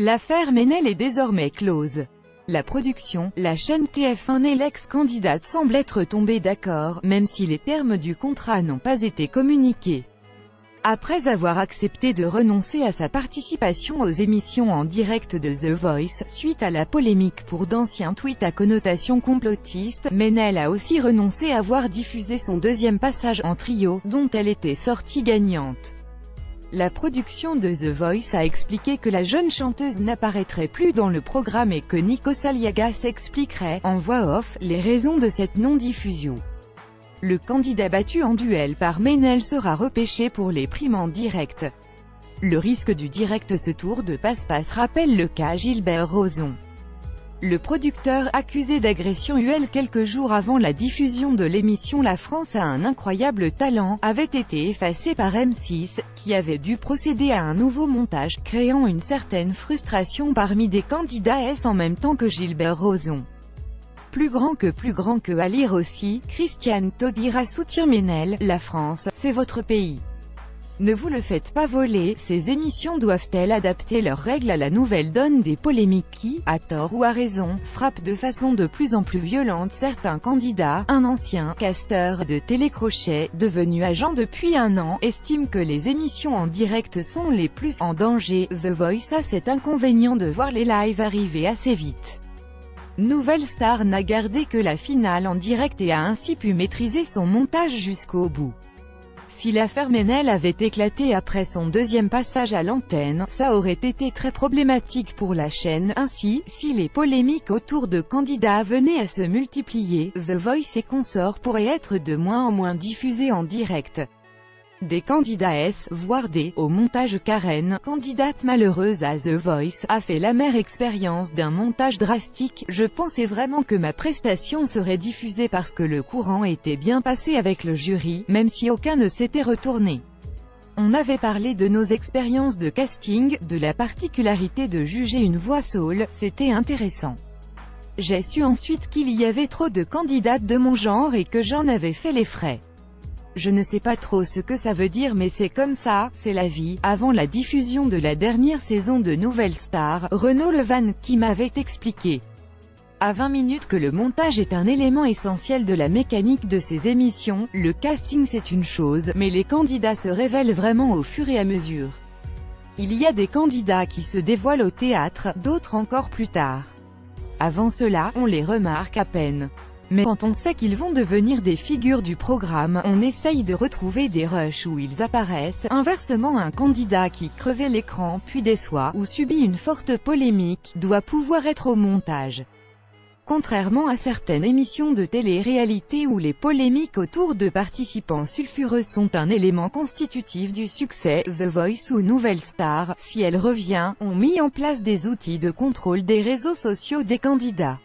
L'affaire Ménel est désormais close. La production, la chaîne TF1 et l'ex-candidate semblent être tombés d'accord, même si les termes du contrat n'ont pas été communiqués. Après avoir accepté de renoncer à sa participation aux émissions en direct de The Voice, suite à la polémique pour d'anciens tweets à connotation complotiste, Ménel a aussi renoncé à voir diffuser son deuxième passage en trio, dont elle était sortie gagnante. La production de The Voice a expliqué que la jeune chanteuse n'apparaîtrait plus dans le programme et que Nico Saliagas expliquerait, en voix off, les raisons de cette non-diffusion. Le candidat battu en duel par Ménel sera repêché pour les primes en direct. Le risque du direct, ce tour de passe-passe rappelle le cas Gilbert Rozon. Le producteur, accusé d'agression sexuelle quelques jours avant la diffusion de l'émission La France a un incroyable talent, avait été effacé par M6, qui avait dû procéder à un nouveau montage, créant une certaine frustration parmi des candidats en même temps que Gilbert Rozon. Plus grand que à lire aussi, Christiane Taubira soutient Ménel, la France, c'est votre pays. Ne vous le faites pas voler, ces émissions doivent-elles adapter leurs règles à la nouvelle donne des polémiques qui, à tort ou à raison, frappent de façon de plus en plus violente certains candidats. Un ancien casteur de télécrochet, devenu agent depuis un an, estime que les émissions en direct sont les plus en danger. The Voice a cet inconvénient de voir les lives arriver assez vite. Nouvelle Star n'a gardé que la finale en direct et a ainsi pu maîtriser son montage jusqu'au bout. Si l'affaire Ménel avait éclaté après son deuxième passage à l'antenne, ça aurait été très problématique pour la chaîne. Ainsi, si les polémiques autour de candidats venaient à se multiplier, The Voice et consorts pourraient être de moins en moins diffusés en direct. Des candidats voire des, au montage. Karen, candidate malheureuse à The Voice, a fait l'amère expérience d'un montage drastique. Je pensais vraiment que ma prestation serait diffusée parce que le courant était bien passé avec le jury, même si aucun ne s'était retourné. On avait parlé de nos expériences de casting, de la particularité de juger une voix soul, c'était intéressant. J'ai su ensuite qu'il y avait trop de candidates de mon genre et que j'en avais fait les frais. Je ne sais pas trop ce que ça veut dire mais c'est comme ça, c'est la vie. Avant la diffusion de la dernière saison de Nouvelle Star, Renaud Levan, qui m'avait expliqué à 20 minutes que le montage est un élément essentiel de la mécanique de ces émissions. Le casting c'est une chose, mais les candidats se révèlent vraiment au fur et à mesure. Il y a des candidats qui se dévoilent au théâtre, d'autres encore plus tard. Avant cela, on les remarque à peine. Mais quand on sait qu'ils vont devenir des figures du programme, on essaye de retrouver des rushs où ils apparaissent. Inversement, un candidat qui crevait l'écran puis déçoit, ou subit une forte polémique, doit pouvoir être au montage. Contrairement à certaines émissions de télé-réalité où les polémiques autour de participants sulfureux sont un élément constitutif du succès, The Voice ou Nouvelle Star, si elle revient, ont mis en place des outils de contrôle des réseaux sociaux des candidats.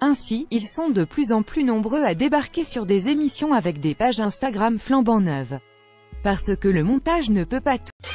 Ainsi, ils sont de plus en plus nombreux à débarquer sur des émissions avec des pages Instagram flambant neuves. Parce que le montage ne peut pas tout.